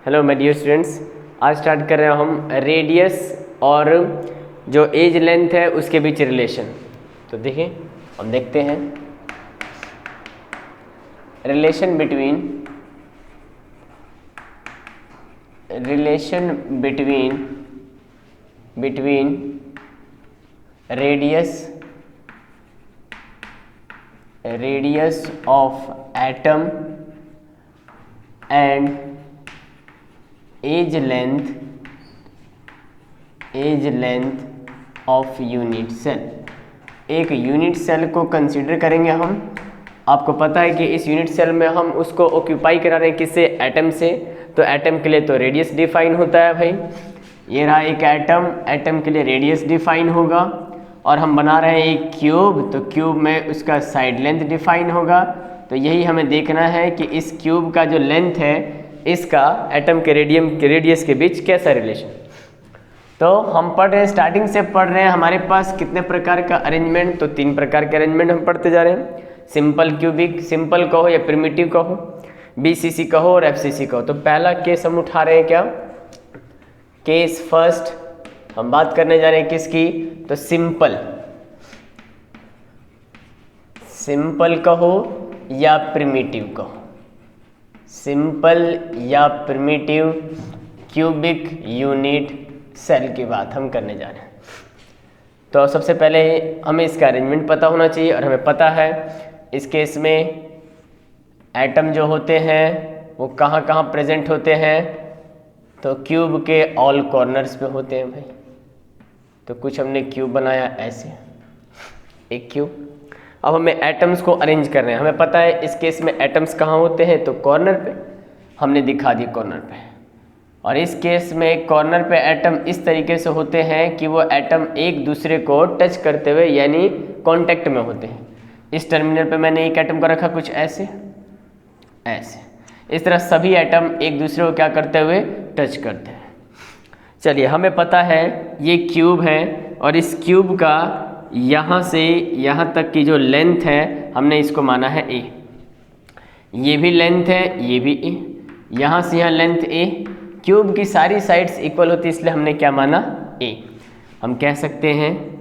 Hello my dear students, आज start कर रहे हैं हम रेडियस और जो एज लेंथ है उसके बीच रिलेशन। तो देखिए हम देखते हैं relation between radius of atom and edge length of unit cell. एक यूनिट सेल को कंसीडर करेंगे हम। आपको पता है कि इस यूनिट सेल में हम उसको ऑक्यूपाई करा रहे हैं किससे? एटम से। तो एटम के लिए तो रेडियस डिफाइन होता है भाई, ये रहा एक एटम के लिए रेडियस डिफाइन होगा। और हम बना रहे हैं एक क्यूब, तो क्यूब में उसका साइड लेंथ डिफाइन होगा। तो यही हमें देखना है कि इस क्यूब का जो लेंथ है इसका एटम के रेडियस के बीच कैसा रिलेशन। तो हम पढ़ रहे हैं, स्टार्टिंग से पढ़ रहे हैं। हमारे पास कितने प्रकार का अरेंजमेंट? तो 3 प्रकार के अरेंजमेंट हम पढ़ते जा रहे हैं। सिंपल क्यूबिक, सिंपल कहो या प्रिमिटिव कहो, बीसीसी कहो और एफसीसी कहो। तो पहला केस हम उठा रहे हैं क्या? केस फर्स्ट हम बात करने जा रहे हैं किसकी? तो सिंपल कहो या प्रिमिटिव कहो, सिंपल या प्रिमिटिव क्यूबिक यूनिट सेल की बात हम करने जा रहे हैं। तो सबसे पहले हमें इसका अरेंजमेंट पता होना चाहिए, और हमें पता है इस केस में एटम जो होते हैं वो कहाँ कहाँ प्रेजेंट होते हैं? तो क्यूब के ऑल कॉर्नर्स पे होते हैं भाई। तो कुछ हमने क्यूब बनाया ऐसे, एक क्यूब। अब हमें एटम्स को अरेंज कर रहे हैं। हमें पता है इस केस में एटम्स कहाँ होते हैं? तो कॉर्नर पे, हमने दिखा दिया कॉर्नर पे। और इस केस में कॉर्नर पे एटम इस तरीके से होते हैं कि वो एटम एक दूसरे को टच करते हुए यानी कांटेक्ट में होते हैं। इस टर्मिनल पे मैंने एक एटम को रखा कुछ ऐसे। इस तरह सभी एटम एक दूसरे को क्या करते हुए? टच करते हैं। चलिए, हमें पता है ये क्यूब है, और इस क्यूब का यहाँ से यहाँ तक की जो लेंथ है हमने इसको माना है ए। ये भी लेंथ है, ये भी ए, यहाँ से यहाँ लेंथ ए। क्यूब की सारी साइड्स इक्वल होती है, इसलिए हमने क्या माना? ए। हम कह सकते हैं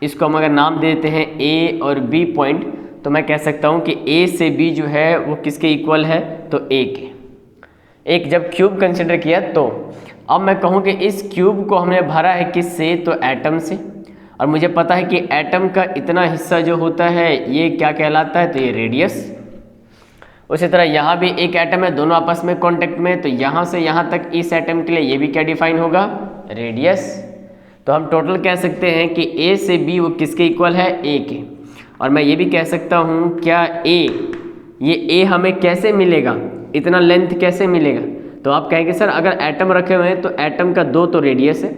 इसको हम अगर नाम देते हैं ए और बी पॉइंट, तो मैं कह सकता हूँ कि ए से बी जो है वो किसके इक्वल है? तो ए के। एक जब क्यूब कंसिडर किया, तो अब मैं कहूँ कि इस क्यूब को हमने भरा है किससे? तो एटम से। और मुझे पता है कि एटम का इतना हिस्सा जो होता है ये क्या कहलाता है? तो ये रेडियस। उसी तरह यहाँ भी एक एटम है, दोनों आपस में कांटेक्ट में, तो यहाँ से यहाँ तक इस एटम के लिए ये भी क्या डिफाइन होगा? रेडियस। तो हम टोटल कह सकते हैं कि ए से बी वो किसके इक्वल है? ए के। और मैं ये भी कह सकता हूँ क्या ये ए हमें कैसे मिलेगा? इतना लेंथ कैसे मिलेगा? तो आप कहेंगे सर अगर एटम रखे हुए हैं तो एटम का 2 तो रेडियस है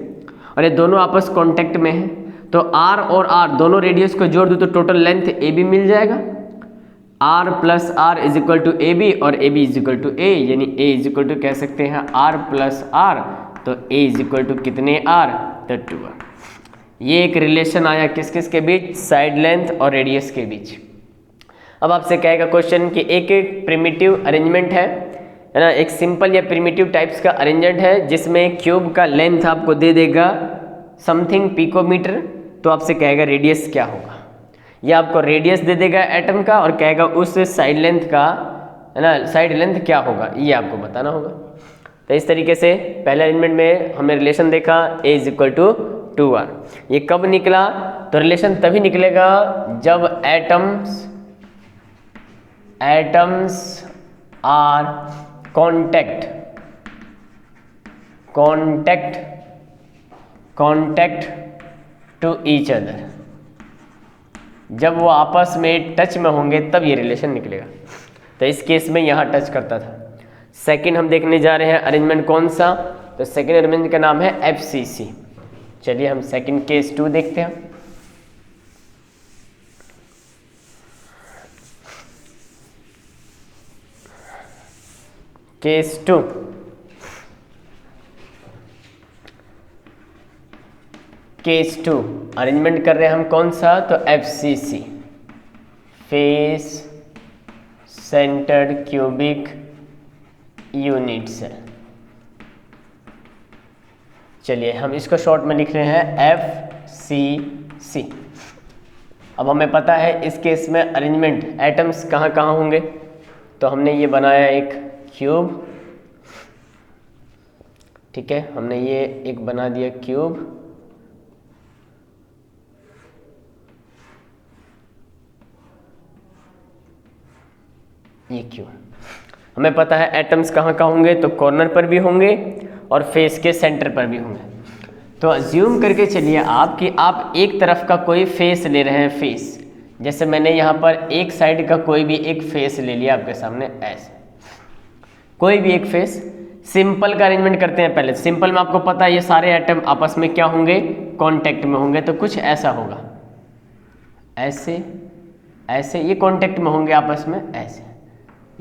और ये दोनों आपस कांटेक्ट में है, तो आर और आर दोनों रेडियस को जोड़ दूँ तो टोटल लेंथ ए बी मिल जाएगा। R plus R is equal to A B, और A B is equal to A, यानी ए इज इक्वल टू कह सकते हैं आर प्लस आर। तो ए इज इक्वल टू कितने? आर, तो 2R। ये एक रिलेशन आया किस किस के बीच? साइड लेंथ और रेडियस के बीच। अब आपसे कहेगा क्वेश्चन कि एक प्रिमिटिव अरेंजमेंट है ना, एक सिंपल या प्रिमिटिव टाइप्स का अरेंजमेंट है जिसमें क्यूब का लेंथ आपको दे देगा समथिंग पिकोमीटर। तो आपसे कहेगा रेडियस क्या होगा? या आपको रेडियस दे देगा एटम का और कहेगा उस साइड लेंथ का, है ना, साइड लेंथ क्या होगा, ये आपको बताना होगा। तो इस तरीके से पहले अरेंजमेंट में हमने रिलेशन देखा ए इज इक्वल टू 2R। ये कब निकला? तो रिलेशन तभी निकलेगा जब atoms are contact to each other. जब वो आपस में टच में होंगे तब ये रिलेशन निकलेगा। तो इस केस में यहाँ टच करता था। सेकंड हम देखने जा रहे हैं अरेंजमेंट कौन सा? तो सेकंड अरेंजमेंट का नाम है एफसीसी। चलिए हम सेकंड केस 2 देखते हैं। केस 2, अरेंजमेंट कर रहे हैं हम कौन सा? तो FCC, face centered cubic unit cell. चलिए हम इसको शॉर्ट में लिख रहे हैं FCC। अब हमें पता है इस केस में अरेंजमेंट एटम्स कहाँ कहाँ होंगे, तो हमने ये बनाया एक क्यूब, ठीक है, हमने ये एक बना दिया क्यूब, ये क्यूब। हमें पता है एटम्स कहाँ कहाँ होंगे, तो कॉर्नर पर भी होंगे और फेस के सेंटर पर भी होंगे। तो अज्यूम करके चलिए आप कि आप एक तरफ का कोई फेस ले रहे हैं, फेस, जैसे मैंने यहाँ पर एक साइड का कोई भी एक फेस ले लिया आपके सामने, ऐसे कोई भी एक फेस। सिंपल का अरेंजमेंट करते हैं पहले। सिंपल में आपको पता है ये सारे एटम आपस में क्या होंगे, कांटेक्ट में होंगे, तो कुछ ऐसा होगा, ऐसे ऐसे ये कांटेक्ट में होंगे आपस में, ऐसे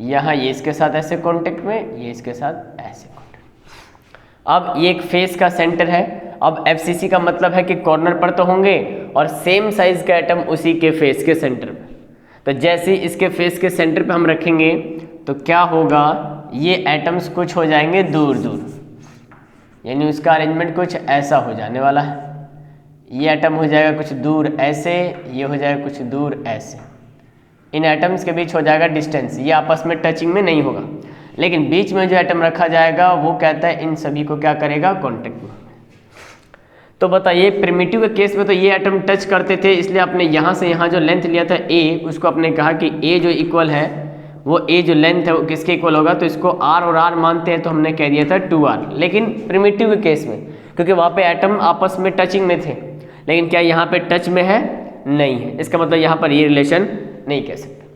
यहाँ ये इसके साथ ऐसे कांटेक्ट में, ये इसके साथ ऐसे कांटेक्ट। अब ये एक फेस का सेंटर है। अब FCC का मतलब है कि कॉर्नर पर तो होंगे और सेम साइज का एटम उसी के फेस के सेंटर पे। तो जैसे ही इसके फेस के सेंटर पे हम रखेंगे तो क्या होगा, ये एटम्स कुछ हो जाएंगे दूर दूर, यानी उसका अरेंजमेंट कुछ ऐसा हो जाने वाला है। ये एटम हो जाएगा कुछ दूर ऐसे, ये हो जाएगा कुछ दूर ऐसे। इन एटम्स के बीच हो जाएगा डिस्टेंस, ये आपस में टचिंग में नहीं होगा, लेकिन बीच में जो एटम रखा जाएगा वो कहता है इन सभी को क्या करेगा, कॉन्टेक्ट में। तो बताइए प्रिमिटिव के केस में तो ये एटम टच करते थे, इसलिए आपने यहाँ से यहाँ जो लेंथ लिया था A, उसको आपने कहा कि A जो इक्वल है वो A जो लेंथ है वो किसके इक्वल होगा, तो इसको R और R मानते हैं, तो हमने कह दिया था 2R। लेकिन प्रिमिटिव के केस में क्योंकि वहाँ पे एटम आपस में टचिंग में थे, लेकिन क्या यहाँ पे टच में है, नहीं है, इसका मतलब यहाँ पर ये रिलेशन नहीं कह सकते।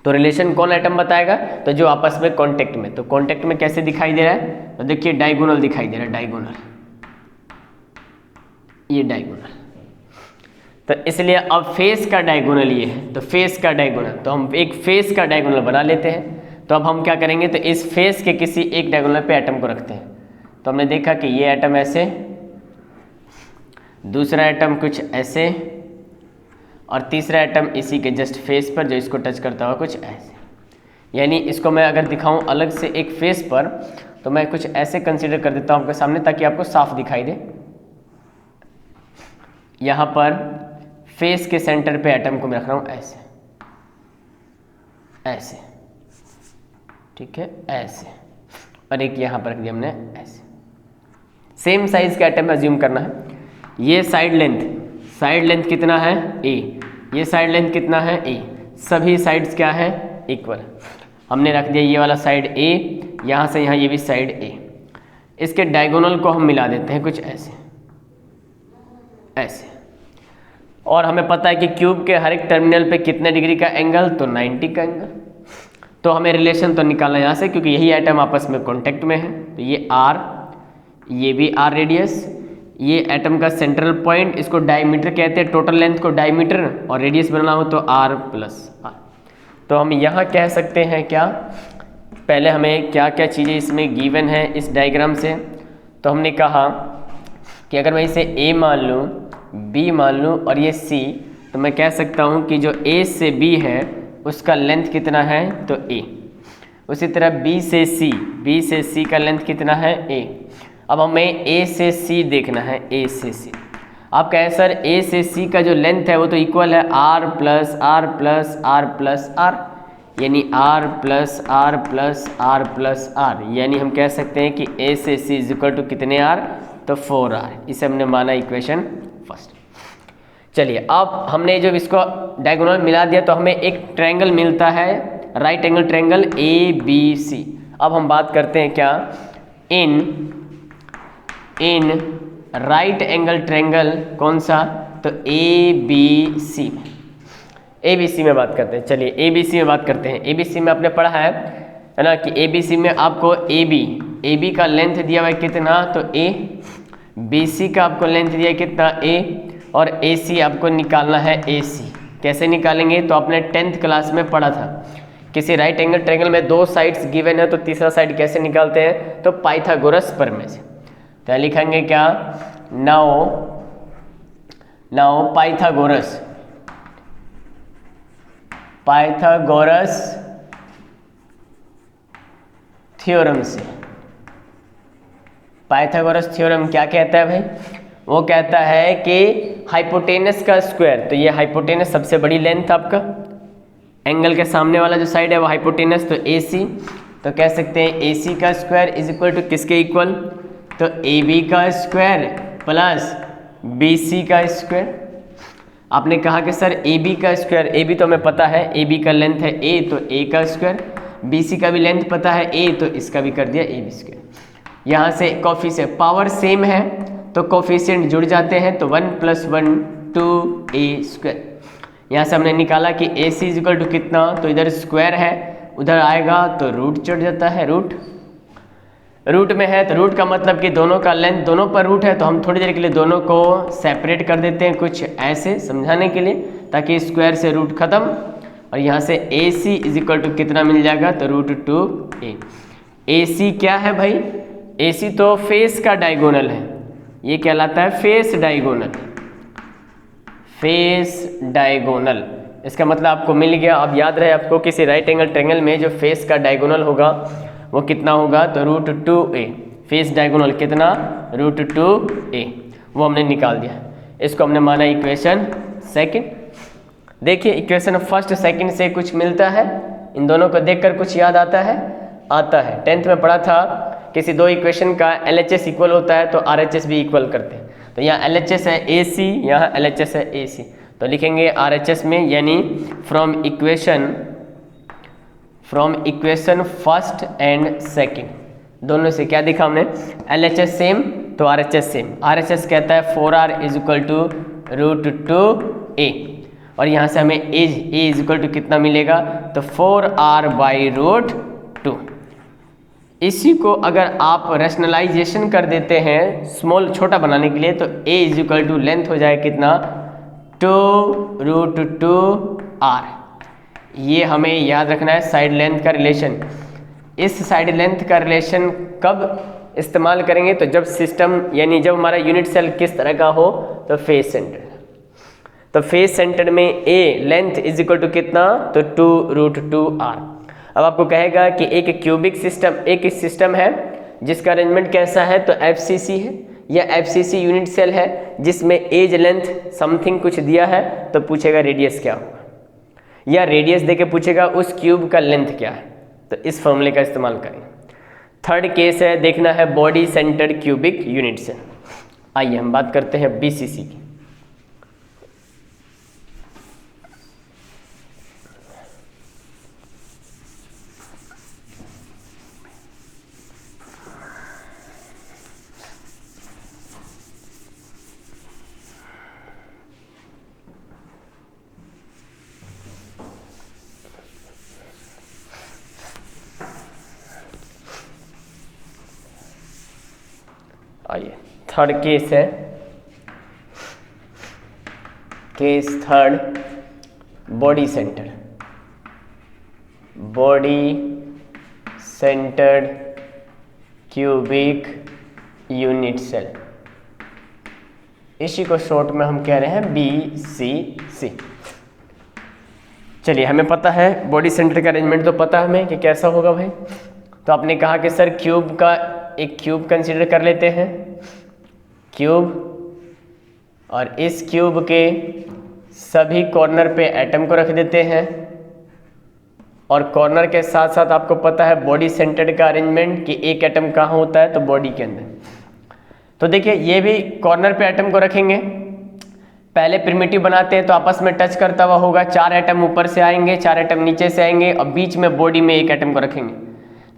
तो रिलेशन कौन एटम बताएगा, तो जो आपस में कॉन्टेक्ट में। तो कॉन्टेक्ट में कैसे दिखाई दे रहा है, तो देखिए डायगोनल दिखाई दे रहा है, डायगोनल, ये डायगोनल। तो इसलिए अब फेस का डायगोनल ये है, तो फेस का डायगोनल, तो हम एक फेस का डायगोनल बना लेते हैं। तो अब हम क्या करेंगे, तो इस फेस के किसी एक डायगोनल पे एटम को रखते हैं। तो हमने देखा कि ये एटम ऐसे, दूसरा एटम कुछ ऐसे, और तीसरा एटम इसी के जस्ट फेस पर जो इसको टच करता हुआ कुछ ऐसे। यानी इसको मैं अगर दिखाऊं अलग से एक फेस पर, तो मैं कुछ ऐसे कंसीडर कर देता हूं आपके सामने ताकि आपको साफ दिखाई दे। यहाँ पर फेस के सेंटर पे एटम को मैं रख रहा हूँ ऐसे, ऐसे, ठीक है, ऐसे, और एक यहाँ पर रख दिया हमने ऐसे। सेम साइज का एटम अज्यूम करना है। ये साइड लेंथ कितना है, A, ये साइड लेंथ कितना है, A, सभी साइड्स क्या है, इक्वल। हमने रख दिया ये वाला साइड A, यहाँ से यहाँ ये भी साइड A। इसके डायगोनल को हम मिला देते हैं कुछ ऐसे, ऐसे। और हमें पता है कि क्यूब के हर एक टर्मिनल पे कितने डिग्री का एंगल, तो 90 का एंगल। तो हमें रिलेशन तो निकालना यहाँ से, क्योंकि यही आइटम आपस में कांटेक्ट में है। तो ये R, ये भी R रेडियस, ये एटम का सेंट्रल पॉइंट, इसको डायमीटर कहते हैं, टोटल लेंथ को डायमीटर, और रेडियस बनाना हो तो R प्लस R। तो हम यहाँ कह सकते हैं क्या, पहले हमें क्या क्या चीज़ें इसमें गिवन है इस डायग्राम से। तो हमने कहा कि अगर मैं इसे A मान लूँ, B मान लूँ और ये C, तो मैं कह सकता हूँ कि जो A से B है उसका लेंथ कितना है, तो A। उसी तरह B से C का लेंथ कितना है, A। अब हमें A से C देखना है, A से C। आप कहें सर A से C का जो लेंथ है वो तो इक्वल है R plus R plus R plus R, यानी R plus R plus R plus R, यानी हम कह सकते हैं कि A से C इज इक्वल टू कितने R, तो 4R। इसे हमने माना इक्वेशन फर्स्ट। चलिए अब हमने जब इसको डायगोनल मिला दिया तो हमें एक ट्रायंगल मिलता है, राइट एंगल ट्रायंगल ABC। अब हम बात करते हैं क्या, इन राइट एंगल ट्रायंगल कौन सा, तो ABC में बात करते हैं। चलिए ABC में बात करते हैं। ABC में आपने पढ़ा है ना कि ABC में आपको AB का लेंथ दिया हुआ है कितना, तो A, BC का आपको लेंथ दिया है कितना, A, और AC आपको निकालना है AC। कैसे निकालेंगे, तो आपने 10th क्लास में पढ़ा था, किसी राइट एंगल ट्रायंगल में दो साइड्स गिवन है तो तीसरा साइड कैसे निकालते हैं, तो पाइथागोरस प्रमेय से। तो लिखेंगे क्या, नाउ पाइथागोरस थ्योरम से। पाइथागोरस थ्योरम क्या कहता है भाई? वो कहता है कि हाइपोटेनस का स्क्वायर, तो ये हाइपोटेनस सबसे बड़ी लेंथ आपका, एंगल के सामने वाला जो साइड है वो हाइपोटेनस, तो AC, तो कह सकते हैं AC का स्क्वायर इज इक्वल टू किसके इक्वल? तो AB का स्क्वायर प्लस BC का स्क्वायर। आपने कहा कि सर AB का स्क्वायर, AB तो हमें पता है, AB का लेंथ है A, तो A का स्क्वायर, BC का भी लेंथ पता है A, तो इसका भी कर दिया AB स्क्वायर। यहाँ से कोफिशिएंट पावर सेम है तो कोफिशिएंट जुड़ जाते हैं, तो 1 + 1 2A स्क्वायर। यहाँ से हमने निकाला कि AC इज इक्वल टू कितना, तो इधर स्क्वायर है, उधर आएगा तो रूट चढ़ जाता है, रूट में है, तो रूट का मतलब कि दोनों का लेंथ, दोनों पर रूट है, तो हम थोड़ी देर के लिए दोनों को सेपरेट कर देते हैं कुछ ऐसे समझाने के लिए, ताकि स्क्वायर से रूट खत्म, और यहाँ से AC इज इक्वल टू कितना मिल जाएगा, तो √2A। AC क्या है भाई? AC तो फेस का डायगोनल है, ये कहलाता है फेस डायगोनल। फेस डायगोनल इसका मतलब आपको मिल गया। अब याद रहे आपको, किसी राइट एंगल ट्रायंगल में जो फेस का डायगोनल होगा वो कितना होगा, तो √2A। फेस डायगोनल कितना, √2A, वो हमने निकाल दिया। इसको हमने माना इक्वेशन सेकंड। देखिए इक्वेशन फर्स्ट सेकंड से कुछ मिलता है, इन दोनों को देखकर कुछ याद आता है? 10th में पढ़ा था, किसी दो इक्वेशन का LHS इक्वल होता है तो RHS भी इक्वल करते हैं। तो यहाँ LHS है AC, यहाँ LHS है AC, तो लिखेंगे RHS में, यानी from equation first and second, दोनों से क्या दिखा हमने, LHS सेम तो RHS सेम। RHS कहता है 4R is equal to √2A, और यहाँ से हमें A इज इक्वल टू कितना मिलेगा, तो 4R/√2। इसी को अगर आप रैशनलाइजेशन कर देते हैं स्मॉल छोटा बनाने के लिए, तो A is equal to length हो जाए कितना, 2√2R। ये हमें याद रखना है साइड लेंथ का रिलेशन। इस साइड लेंथ का रिलेशन कब इस्तेमाल करेंगे, तो जब सिस्टम, यानी जब हमारा यूनिट सेल किस तरह का हो, तो फेस सेंटर। तो फेस सेंटर में A length is equal to कितना, तो 2√2R। अब आपको कहेगा कि एक क्यूबिक सिस्टम, एक सिस्टम है जिसका अरेंजमेंट कैसा है, तो FCC है, या FCC यूनिट सेल है जिसमें एज लेंथ समथिंग कुछ दिया है, तो पूछेगा रेडियस क्या होगा, या रेडियस देके पूछेगा उस क्यूब का लेंथ क्या है, तो इस फॉर्मूले का इस्तेमाल करें। थर्ड केस है, देखना है body centered cubic unit cell. आइए हम बात करते हैं BCC की। आइए थर्ड केस है, case third, body centered cubic unit cell. इसी को शॉर्ट में हम कह रहे हैं BCC। चलिए हमें पता है बॉडी सेंटर का अरेंजमेंट, तो पता है हमें कि कैसा होगा भाई। तो आपने कहा कि सर क्यूब का, एक क्यूब कंसीडर कर लेते हैं, क्यूब, और इस क्यूब के सभी कॉर्नर पे एटम को रख देते हैं, और कॉर्नर के साथ साथ आपको पता है बॉडी सेंटर्ड का अरेंजमेंट कि एक एटम कहाँ होता है, तो बॉडी के अंदर। तो देखिए ये भी कॉर्नर पे एटम को रखेंगे, पहले प्रिमिटिव बनाते हैं तो आपस में टच करता हुआ होगा, 4 एटम ऊपर से आएंगे, 4 एटम नीचे से आएंगे, और बीच में बॉडी में एक एटम को रखेंगे।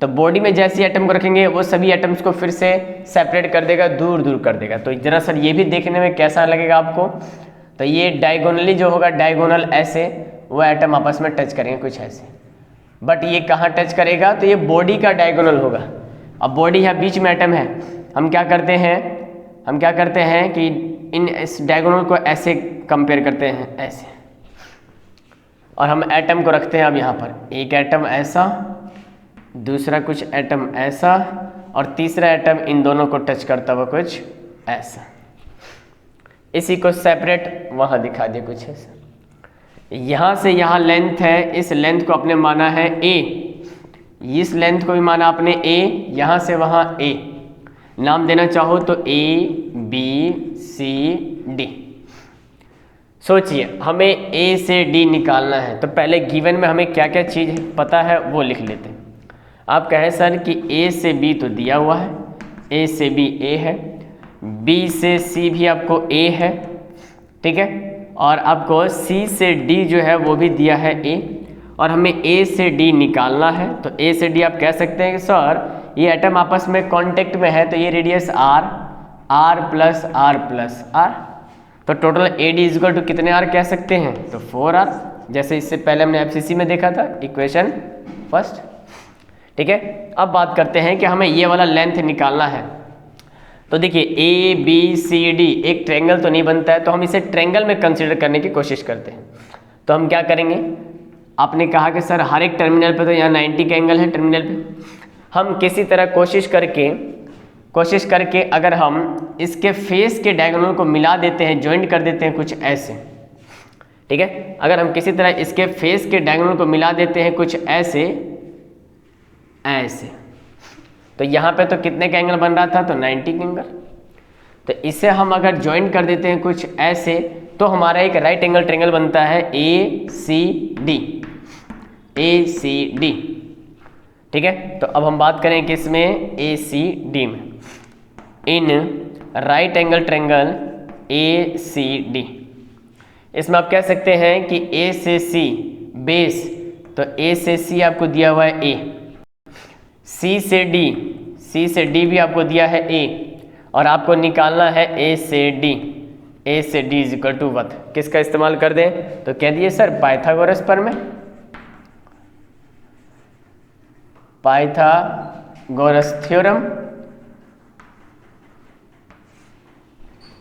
तो बॉडी में जैसे एटम को रखेंगे वो सभी एटम्स को फिर से सेपरेट कर देगा, दूर दूर कर देगा। तो जरा सर ये भी देखने में कैसा लगेगा आपको, तो ये डायगोनली जो होगा, डायगोनल ऐसे वो एटम आपस में टच करेंगे कुछ ऐसे, बट ये कहाँ टच करेगा, तो ये बॉडी का डायगोनल होगा। अब बॉडी है, बीच में एटम है, हम क्या करते हैं कि इन इस डायगोनल को ऐसे कंपेयर करते हैं ऐसे, और हम एटम को रखते हैं अब यहाँ पर, एक एटम ऐसा, दूसरा कुछ एटम ऐसा, और तीसरा एटम इन दोनों को टच करता हुआ कुछ ऐसा। इसी को सेपरेट वहाँ दिखा दिया कुछ ऐसा। यहाँ से यहाँ लेंथ है, इस लेंथ को आपने माना है A, इस लेंथ को भी माना आपने a, यहाँ से वहाँ a, नाम देना चाहो तो a, b, c, d। सोचिए हमें a से d निकालना है, तो पहले गिवन में हमें क्या क्या चीज़ पता है वो लिख लेते हैं। आप कहें सर कि a से b तो दिया हुआ है, a से b a है, b से c भी आपको a है, ठीक है, और आपको c से d जो है वो भी दिया है a, और हमें a से d निकालना है। तो a से d आप कह सकते हैं कि सर ये एटम आपस में कांटेक्ट में है, तो ये radius r, r plus r plus r, तो टोटल AD इक्वल टू कितने r कह सकते हैं, तो 4r, जैसे इससे पहले हमने FCC में देखा था, इक्वेशन फर्स्ट। ठीक है, अब बात करते हैं कि हमें ये वाला लेंथ निकालना है। तो देखिए ABCD एक ट्रायंगल तो नहीं बनता है, तो हम इसे ट्रायंगल में कंसीडर करने की कोशिश करते हैं। तो हम क्या करेंगे, आपने कहा कि सर हर एक टर्मिनल पे तो यहाँ 90 का एंगल है टर्मिनल पे, हम किसी तरह कोशिश करके अगर हम इसके फेस के डायगोनल को मिला देते हैं, ज्वाइंट कर देते हैं कुछ ऐसे, ठीक है, अगर हम किसी तरह इसके फेस के डायगोनल को मिला देते हैं कुछ ऐसे, तो यहाँ पे तो कितने का एंगल बन रहा था, तो 90 का एंगल। तो इसे हम अगर ज्वाइंट कर देते हैं कुछ ऐसे, तो हमारा एक राइट एंगल ट्रायंगल बनता है ACD। ठीक है, तो अब हम बात करें किसमें, ACD में, in right angle triangle ACD। इसमें आप कह सकते हैं कि A से C बेस, तो A से C आपको दिया हुआ है A, C से D भी आपको दिया है A, और आपको निकालना है A से D is equal to what, किसका इस्तेमाल कर दें, तो कह दिए सर पाइथागोरस पर में, पाइथागोरस थ्योरम।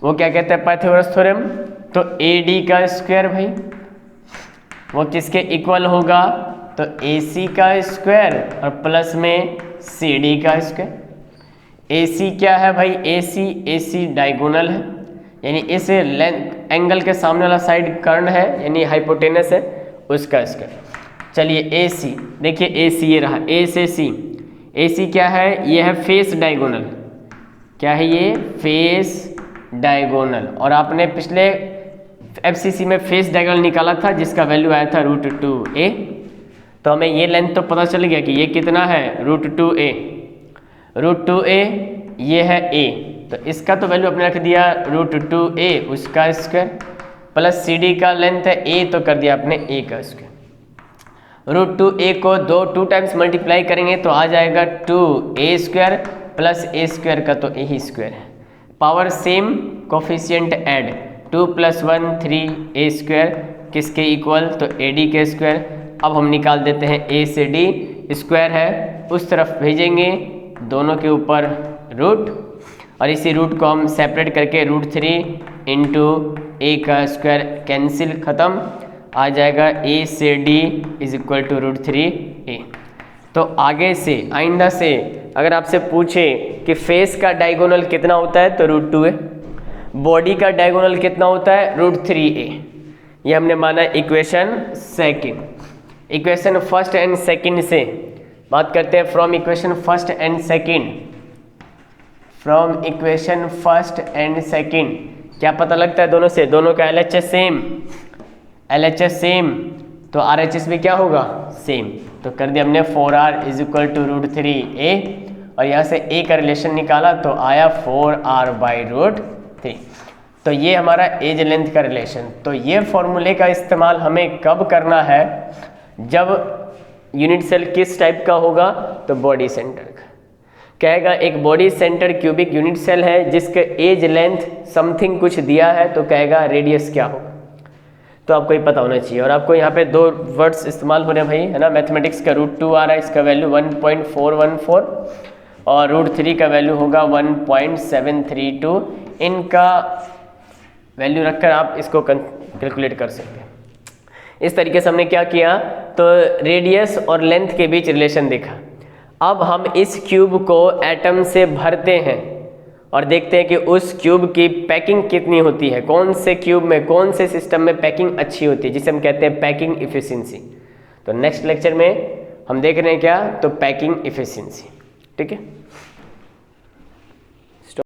वो क्या कहते हैं पाइथागोरस थ्योरम, तो AD का स्क्वायर भाई वो किसके इक्वल होगा, तो AC का स्क्वायर और प्लस में CD का स्क्वायर। AC क्या है भाई, AC डायगोनल है, यानी इस लेंथ एंगल के सामने वाला साइड कर्ण है, यानी हाइपोटेनस है, उसका स्क्वायर। चलिए AC, देखिए AC ये रहा, A से C, AC क्या है, ये है फेस डायगोनल, क्या है ये, फेस डायगोनल, और आपने पिछले FCC में फेस डायगोनल निकाला था जिसका वैल्यू आया था √2a। तो हमें ये लेंथ तो पता चल गया कि ये कितना है, √2a ये है a, तो इसका तो वैल्यू आपने रख दिया √2a उसका स्क्वायर, प्लस CD का लेंथ है a, तो कर दिया आपने a का स्क्वायर। √2a को 2 टाइम्स मल्टीप्लाई करेंगे तो आ जाएगा 2a square plus a square का तो a ही स्क्वायर है, power same coefficient add, 2 + 1 3a square किसके इक्वल, तो AD के स्क्वायर। अब हम निकाल देते हैं A से D, स्क्वायर है उस तरफ भेजेंगे, दोनों के ऊपर रूट, और इसी रूट को हम सेपरेट करके √3 इंटू a का स्क्वायर कैंसिल, ख़त्म, आ जाएगा A से D is equal to √3a। तो आगे से आइंदा से अगर आपसे पूछे कि फेस का डायगोनल कितना होता है, तो √2a, बॉडी का डायगोनल कितना होता है, √3a। ये हमने माना equation second. Equation first and second से बात करते हैं, from equation first and second क्या पता लगता है दोनों से, दोनों का LHS सेम, तो RHS भी क्या होगा, सेम। तो कर दिया हमने 4r is equal to √3a, और यहाँ से a का रिलेशन निकाला तो आया 4r/√3। तो ये हमारा एज लेंथ का रिलेशन। तो ये फॉर्मूले का इस्तेमाल हमें कब करना है, जब यूनिट सेल किस टाइप का होगा, तो बॉडी सेंटर का। कहेगा एक body center cubic unit cell है जिसके एज लेंथ समथिंग कुछ दिया है, तो कहेगा रेडियस क्या होगा, तो आपको ये पता होना चाहिए। और आपको यहाँ पे 2 वर्ड्स इस्तेमाल हो रहे हैं भाई, है ना, मैथमेटिक्स का √2 आ रहा है, इसका वैल्यू 1.414 और √3 का वैल्यू होगा 1.732। इनका वैल्यू रखकर आप इसको कैलकुलेट कर सकते हैं। इस तरीके से हमने क्या किया, तो रेडियस और लेंथ के बीच रिलेशन देखा। अब हम इस क्यूब को एटम से भरते हैं और देखते हैं कि उस क्यूब की पैकिंग कितनी होती है, कौन से क्यूब में, कौन से सिस्टम में पैकिंग अच्छी होती है, जिसे हम कहते हैं पैकिंग इफिशिएंसी। तो नेक्स्ट लेक्चर में हम देख रहे हैं क्या, तो पैकिंग इफिशिएंसी। ठीक है।